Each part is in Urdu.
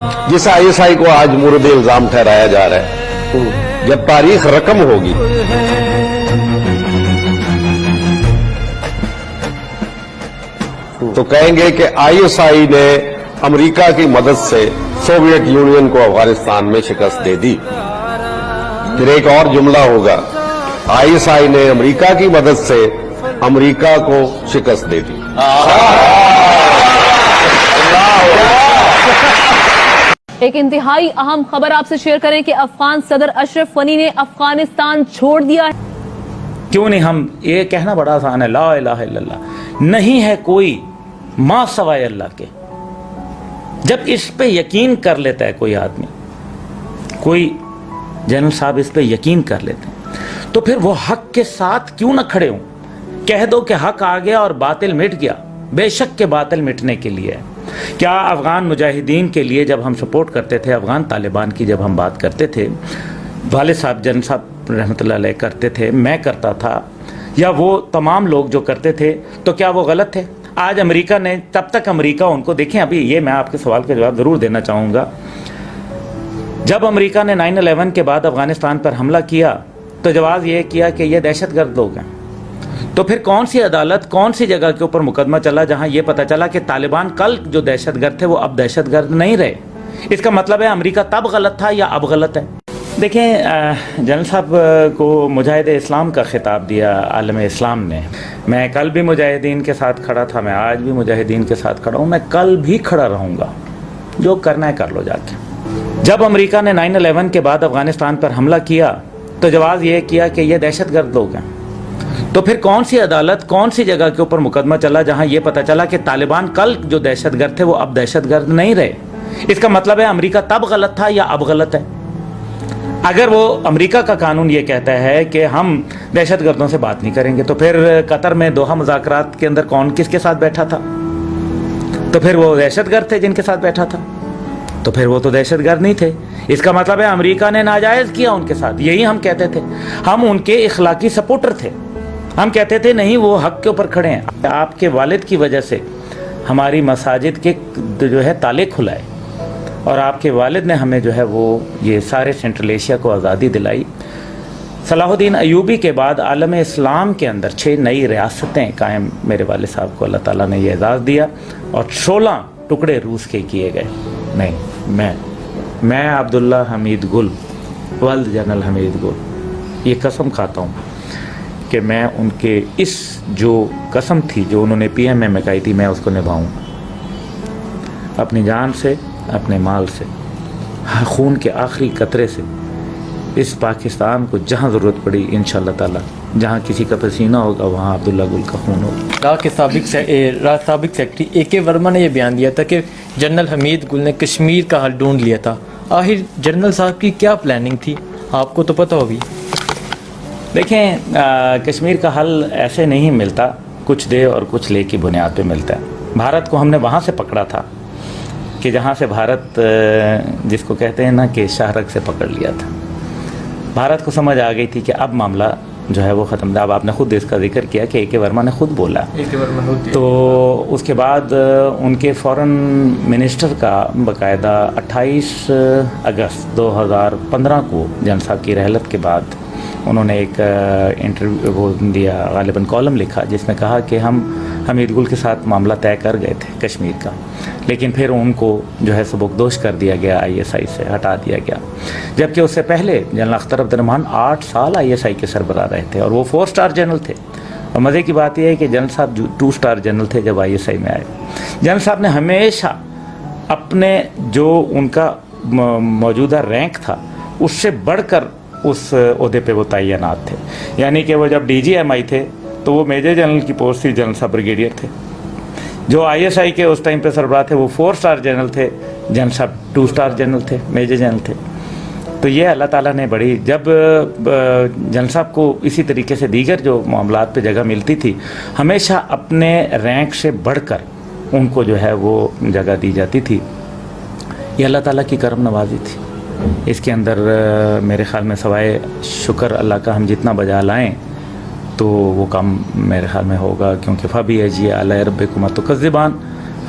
جس آئی ایس آئی کو آج مورد الزام ٹھہرایا جا رہا ہے، جب تاریخ رقم ہوگی تو کہیں گے کہ آئی ایس آئی نے امریکہ کی مدد سے سوویت یونین کو افغانستان میں شکست دے دی۔ پھر ایک اور جملہ ہوگا، آئی ایس آئی نے امریکہ کی مدد سے امریکہ کو شکست دے دی۔ ایک انتہائی اہم خبر آپ سے شیئر کریں کہ افغان صدر اشرف غنی نے افغانستان چھوڑ دیا ہے۔ کیوں نہیں؟ ہم یہ کہنا بڑا آسان ہے، لا الہ الا اللہ، نہیں ہے کوئی ما سوائے اللہ کے۔ جب اس پہ یقین کر لیتا ہے کوئی آدمی، کوئی جنرل صاحب اس پہ یقین کر لیتے ہیں، تو پھر وہ حق کے ساتھ کیوں نہ کھڑے ہوں؟ کہہ دو کہ حق آ گیا اور باطل مٹ گیا، بے شک کہ باطل مٹنے کے لیے ہے۔ کیا افغان مجاہدین کے لیے جب ہم سپورٹ کرتے تھے، افغان طالبان کی جب ہم بات کرتے تھے، والد صاحب جنرل صاحب رحمۃ اللہ علیہ کرتے تھے، میں کرتا تھا، یا وہ تمام لوگ جو کرتے تھے، تو کیا وہ غلط تھے؟ آج امریکہ نے، تب تک امریکہ ان کو دیکھیں، ابھی یہ میں آپ کے سوال کا جواب ضرور دینا چاہوں گا، جب امریکہ نے 9/11 کے بعد افغانستان پر حملہ کیا تو جواز یہ کیا کہ یہ دہشت گرد لوگ ہیں، تو پھر کون سی عدالت، کون سی جگہ کے اوپر مقدمہ چلا جہاں یہ پتہ چلا کہ طالبان کل جو دہشت گرد تھے وہ اب دہشت گرد نہیں رہے؟ اس کا مطلب ہے امریکہ تب غلط تھا یا اب غلط ہے؟ دیکھیں، جنرل صاحب کو مجاہد اسلام کا خطاب دیا عالم اسلام نے۔ میں کل بھی مجاہدین کے ساتھ کھڑا تھا، میں آج بھی مجاہدین کے ساتھ کھڑا ہوں، میں کل بھی کھڑا رہوں گا، جو کرنا ہے کر لو جا کے۔ جب امریکہ نے 9/11 کے بعد افغانستان پر حملہ کیا تو جواز یہ کیا کہ یہ دہشت گرد لوگ ہیں، تو پھر کون سی عدالت، کون سی جگہ کے اوپر مقدمہ چلا جہاں یہ پتہ چلا کہ طالبان کل جو دہشت گرد تھے وہ اب دہشت گرد نہیں رہے؟ اس کا مطلب ہے امریکہ تب غلط تھا یا اب غلط ہے؟ اگر وہ امریکہ کا قانون یہ کہتا ہے کہ ہم دہشت گردوں سے بات نہیں کریں گے، تو پھر قطر میں دوحہ مذاکرات کے اندر کون کس کے ساتھ بیٹھا تھا؟ تو پھر وہ دہشت گرد تھے جن کے ساتھ بیٹھا تھا، تو پھر وہ تو دہشت گرد نہیں تھے۔ اس کا مطلب ہے امریکہ نے ناجائز کیا ان کے ساتھ، یہی ہم کہتے تھے، ہم ان کے اخلاقی سپورٹر تھے، ہم کہتے تھے نہیں وہ حق کے اوپر کھڑے ہیں۔ آپ کے والد کی وجہ سے ہماری مساجد کے جو ہے تالے کھلائے، اور آپ کے والد نے ہمیں جو ہے وہ یہ سارے سینٹرل ایشیا کو آزادی دلائی۔ صلاح الدین ایوبی کے بعد عالم اسلام کے اندر 6 نئی ریاستیں قائم، میرے والد صاحب کو اللہ تعالیٰ نے یہ اعزاز دیا، اور 16 ٹکڑے روس کے کیے گئے۔ نہیں، میں عبداللہ حمید گل، ولد جنرل حمید گل، یہ قسم کھاتا ہوں کہ میں ان کے اس جو قسم تھی جو انہوں نے PMA میں کہی تھی، میں اس کو نبھاؤں اپنی جان سے، اپنے مال سے، خون کے آخری قطرے سے۔ اس پاکستان کو جہاں ضرورت پڑی انشاءاللہ تعالی، جہاں کسی کا پسینہ ہوگا وہاں عبداللہ گل کا خون ہوگا۔ راہ کے سابق سیکرٹری AK ورما نے یہ بیان دیا تھا کہ جنرل حمید گل نے کشمیر کا حل ڈھونڈ لیا تھا۔ آخر جنرل صاحب کی کیا پلاننگ تھی؟ آپ کو تو پتہ ہوگی۔ دیکھیں، کشمیر کا حل ایسے نہیں ملتا، کچھ دے اور کچھ لے کی بنیاد پہ ملتا ہے۔ بھارت کو ہم نے وہاں سے پکڑا تھا کہ جہاں سے بھارت، جس کو کہتے ہیں نا کہ شاہرگ سے پکڑ لیا تھا، بھارت کو سمجھ آ گئی تھی کہ اب معاملہ جو ہے وہ ختم تھا۔ اب آپ نے خود اس کا ذکر کیا کہ AK ورما نے خود بولا، تو اس کے بعد ان کے فورن منسٹر کا باقاعدہ 28 اگست 2015 کو جنرل صاحب کی رحلت کے بعد انہوں نے ایک انٹرویو دیا، غالباً کالم لکھا، جس میں کہا کہ ہم حمید گل کے ساتھ معاملہ طے کر گئے تھے کشمیر کا، لیکن پھر ان کو جو ہے سبکدوش کر دیا گیا، ISI سے ہٹا دیا گیا، جبکہ اس سے پہلے جنرل اختر عبد الرحمان 8 سال ISI کے سربراہ رہے تھے، اور وہ 4 اسٹار جنرل تھے۔ اور مزے کی بات یہ ہے کہ جنرل صاحب 2 اسٹار جنرل تھے جب ISI میں آئے۔ جنرل صاحب نے ہمیشہ اپنے جو ان کا موجودہ رینک تھا اس سے بڑھ کر اس عہدے پہ وہ تعینات تھے، یعنی کہ وہ جب DGMI تھے تو وہ میجر جنرل کی پوسٹ تھی، جنرل صاحب بریگیڈیئر تھے۔ جو ISI کے اس ٹائم پہ سربراہ تھے وہ 4 اسٹار جنرل تھے، جنرل صاحب 2 اسٹار جنرل تھے، میجر جنرل تھے۔ تو یہ اللہ تعالیٰ نے بڑی، جب جنرل صاحب کو اسی طریقے سے دیگر جو معاملات پہ جگہ ملتی تھی، ہمیشہ اپنے رینک سے بڑھ کر ان کو جو ہے وہ جگہ دی جاتی تھی۔ یہ اللہ تعالیٰ کی کرم نوازی تھی۔ اس کے اندر میرے خیال میں سوائے شکر اللہ کا ہم جتنا بجا لائیں تو وہ کام میرے خیال میں ہوگا، کیونکہ فَبِأَيِّ آلَاءِ رَبِّكُمَا تُكَذِّبَانِ،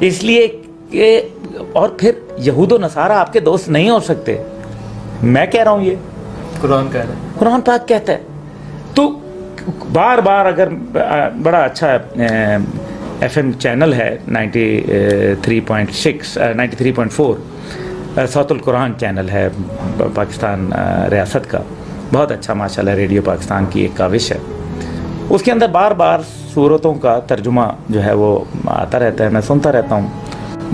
اس لیے کہ اور پھر یہود و نصارہ آپ کے دوست نہیں ہو سکتے. میں کہہ رہا ہوں یہ قرآن کہہ رہا ہے. قرآن پاک کہتا ہے. تو بار بار اگر بڑا اچھا ایف ایم چینل ہے 93.6 93.4 صوت القرآن چینل ہے پاکستان ریاست کا, بہت اچھا ماشاءاللہ ریڈیو پاکستان کی ایک کاوش ہے. اس کے اندر بار بار صورتوں کا ترجمہ جو ہے وہ آتا رہتا ہے, میں سنتا رہتا ہوں.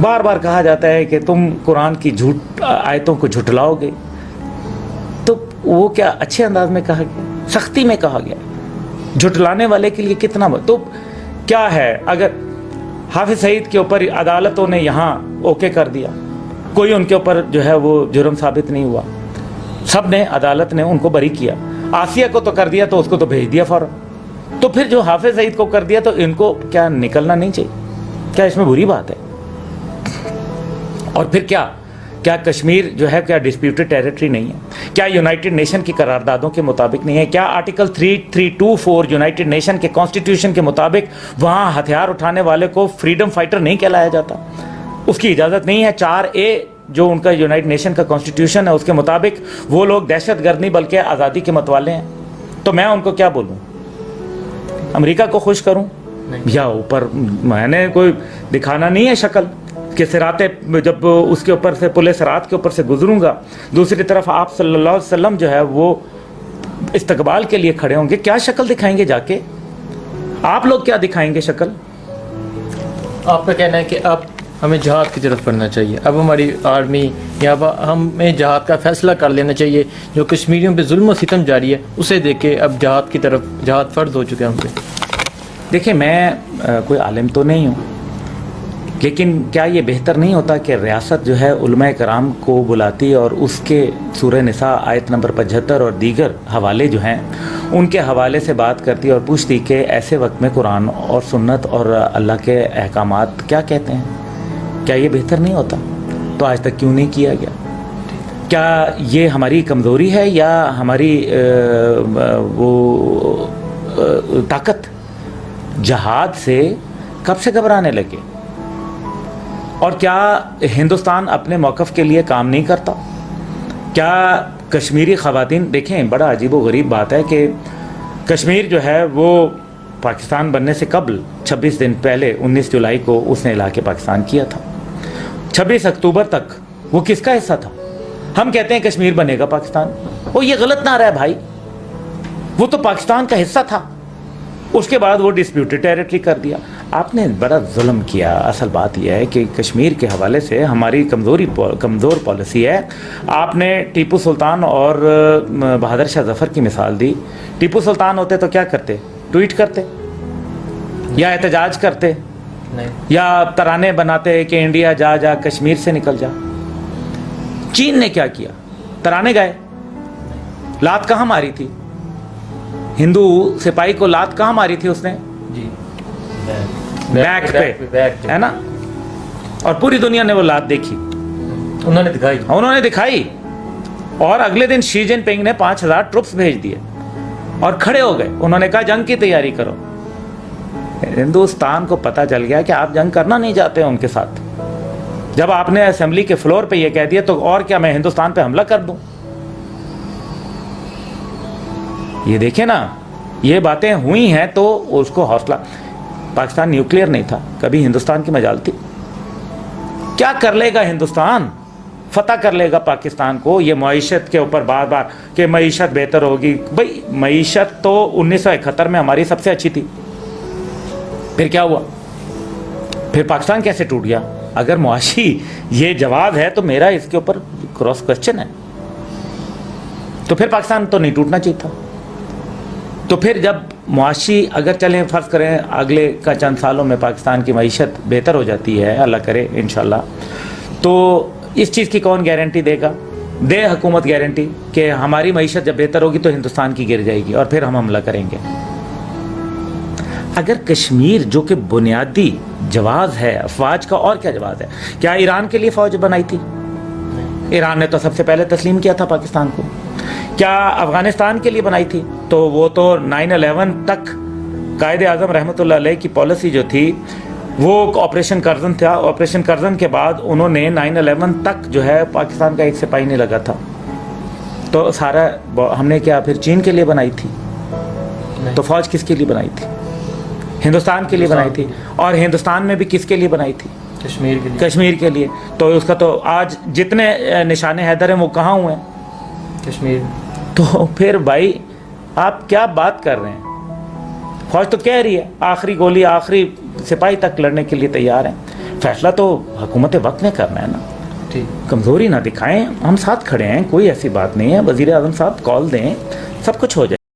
بار بار کہا جاتا ہے کہ تم قرآن کی آیتوں کو جھٹلاؤ گے. تو وہ کیا اچھے انداز میں کہا گیا, سختی میں کہا گیا. جھٹلانے والے کے لیے کتنا تو کیا ہے, اگر حافظ سعید کے اوپر عدالتوں نے یہاں اوکے کر دیا, کوئی ان کے اوپر جو ہے وہ جرم ثابت نہیں ہوا, سب نے عدالت نے ان کو بری کیا. آسیہ کو تو کر دیا تو اس کو تو بھیج دیا فوراً. تو پھر جو حافظ سعید کو کر دیا تو ان کو کیا نکلنا نہیں چاہیے؟ کیا اس میں بری بات ہے؟ اور پھر کیا کشمیر جو ہے کیا ڈسپیوٹڈ ٹیریٹری نہیں ہے؟ کیا یونائٹڈ نیشن کی قراردادوں کے مطابق نہیں ہے؟ کیا آرٹیکل 3324 یونائٹڈ نیشن کے کانسٹیٹیوشن کے مطابق وہاں ہتھیار اٹھانے والے کو فریڈم فائٹر نہیں کہلایا جاتا؟ اس کی اجازت نہیں ہے. 4A جو ان کا یونائٹڈ نیشن کا کانسٹیٹیوشن ہے اس کے مطابق وہ لوگ دہشت گرد نہیں بلکہ آزادی کے متوالے ہیں. تو میں ان کو کیا بولوں؟ امریکہ کو خوش کروں یا اوپر میں نے کوئی دکھانا نہیں ہے شکل کہ سراتے جب اس کے اوپر سے پل صراط کے اوپر سے گزروں گا, دوسری طرف آپ صلی اللہ علیہ وسلم جو ہے وہ استقبال کے لیے کھڑے ہوں گے, کیا شکل دکھائیں گے جا کے؟ آپ لوگ کیا دکھائیں گے شکل؟ آپ کا کہنا ہے کہ اب ہمیں جہاد کی طرف بڑھنا چاہیے, اب ہماری آرمی یا ہمیں جہاد کا فیصلہ کر لینا چاہیے. جو کشمیریوں پہ ظلم و ستم جاری ہے اسے دیکھ کے اب جہاد کی طرف جہاد فرض ہو چکا ہے ہم پہ. دیکھیں میں کوئی عالم تو نہیں ہوں, لیکن کیا یہ بہتر نہیں ہوتا کہ ریاست جو ہے علماء کرام کو بلاتی اور اس کے سورہ نساء آیت نمبر 75 اور دیگر حوالے جو ہیں ان کے حوالے سے بات کرتی اور پوچھتی کہ ایسے وقت میں قرآن اور سنت اور اللہ کے احکامات کیا کہتے ہیں؟ کیا یہ بہتر نہیں ہوتا؟ تو آج تک کیوں نہیں کیا گیا؟ کیا یہ ہماری کمزوری ہے یا ہماری وہ طاقت؟ جہاد سے کب سے گھبرانے لگے؟ اور کیا ہندوستان اپنے موقف کے لیے کام نہیں کرتا؟ کیا کشمیری خواتین, دیکھیں بڑا عجیب و غریب بات ہے کہ کشمیر جو ہے وہ پاکستان بننے سے قبل 26 دن پہلے 19 جولائی کو اس نے اعلان پاکستان کیا تھا. 26 اکتوبر تک وہ کس کا حصہ تھا؟ ہم کہتے ہیں کشمیر بنے گا پاکستان, وہ یہ غلط نہ رہا ہے بھائی, وہ تو پاکستان کا حصہ تھا. اس کے بعد وہ ڈسپیوٹڈ ٹیریٹری کر دیا. آپ نے بڑا ظلم کیا. اصل بات یہ ہے کہ کشمیر کے حوالے سے ہماری کمزور پالیسی ہے. آپ نے ٹیپو سلطان اور بہادر شاہ ظفر کی مثال دی. ٹیپو سلطان ہوتے تو کیا کرتے؟ ٹویٹ کرتے یا احتجاج کرتے یا ترانے بناتے کہ انڈیا جا جا کشمیر سے نکل جا. چین نے کیا کیا؟ ترانے گائے. لات کہاں ماری تھی؟ ہندو سپاہی کو لات کہاں ماری تھی اس نے؟ جی بیک پہ ہے نا, اور پوری دنیا نے وہ لات دیکھی, انہوں نے دکھائی. اور اگلے دن شی جن پنگ نے 5000 ٹروپس بھیج دیے اور کھڑے ہو گئے. انہوں نے کہا جنگ کی تیاری کرو. ہندوستان کو پتہ چل گیا کہ آپ جنگ کرنا نہیں چاہتے ان کے ساتھ. جب آپ نے اسمبلی کے فلور پہ یہ کہہ دیا تو اور کیا میں ہندوستان پہ حملہ کر دوں؟ یہ دیکھیں نا, یہ باتیں ہوئی ہیں تو اس کو حوصلہ. پاکستان نیوکلیئر نہیں تھا, کبھی ہندوستان کی مجال تھی؟ کیا کر لے گا ہندوستان؟ فتح کر لے گا پاکستان کو. یہ معیشت کے اوپر بار بار کہ معیشت بہتر ہوگی. بھائی معیشت تو 1971 میں ہماری سب سے اچھی تھی. پھر کیا ہوا؟ پھر پاکستان کیسے ٹوٹ گیا؟ اگر معاشی یہ جواب ہے تو میرا اس کے اوپر کراس کوشچن ہے. تو پھر پاکستان تو نہیں ٹوٹنا چاہیے تھا. تو پھر جب معاشی اگر چلیں فرض کریں اگلے کا چند سالوں میں پاکستان کی معیشت بہتر ہو جاتی ہے, اللہ کرے انشاءاللہ, تو اس چیز کی کون گارنٹی دے گا؟ دے حکومت گارنٹی کہ ہماری معیشت جب بہتر ہوگی تو ہندوستان کی گر جائے گی اور پھر ہم حملہ کریں گے. اگر کشمیر جو کہ بنیادی جواز ہے افواج کا, اور کیا جواز ہے؟ کیا ایران کے لیے فوج بنائی تھی؟ ایران نے تو سب سے پہلے تسلیم کیا تھا پاکستان کو. کیا افغانستان کے لیے بنائی تھی؟ تو وہ تو 9/11 تک قائد اعظم رحمۃ اللہ علیہ کی پالیسی جو تھی وہ آپریشن کرزن تھا. آپریشن کرزن کے بعد انہوں نے 9/11 تک جو ہے پاکستان کا ایک سپاہی نہیں لگا تھا. تو سارا ہم نے کیا پھر چین کے لیے بنائی تھی؟ تو فوج کس کے لیے بنائی تھی؟ ہندوستان کے لیے بنائی تھی. اور ہندوستان میں بھی کس کے لیے بنائی تھی؟ کشمیر کے لیے. کشمیر کے لیے. تو اس کا تو آج جتنے نشان حیدر ہیں وہ کہاں ہوئے ہیں؟ کشمیر. تو پھر بھائی آپ کیا بات کر رہے ہیں؟ فوج تو کہہ رہی ہے آخری گولی آخری سپاہی تک لڑنے کے لیے تیار ہیں. فیصلہ تو حکومت وقت میں کرنا ہے نا. کمزوری نہ دکھائیں, ہم ساتھ کھڑے ہیں, کوئی ایسی بات نہیں ہے. وزیر اعظم صاحب کال دیں, سب کچھ ہو جائے.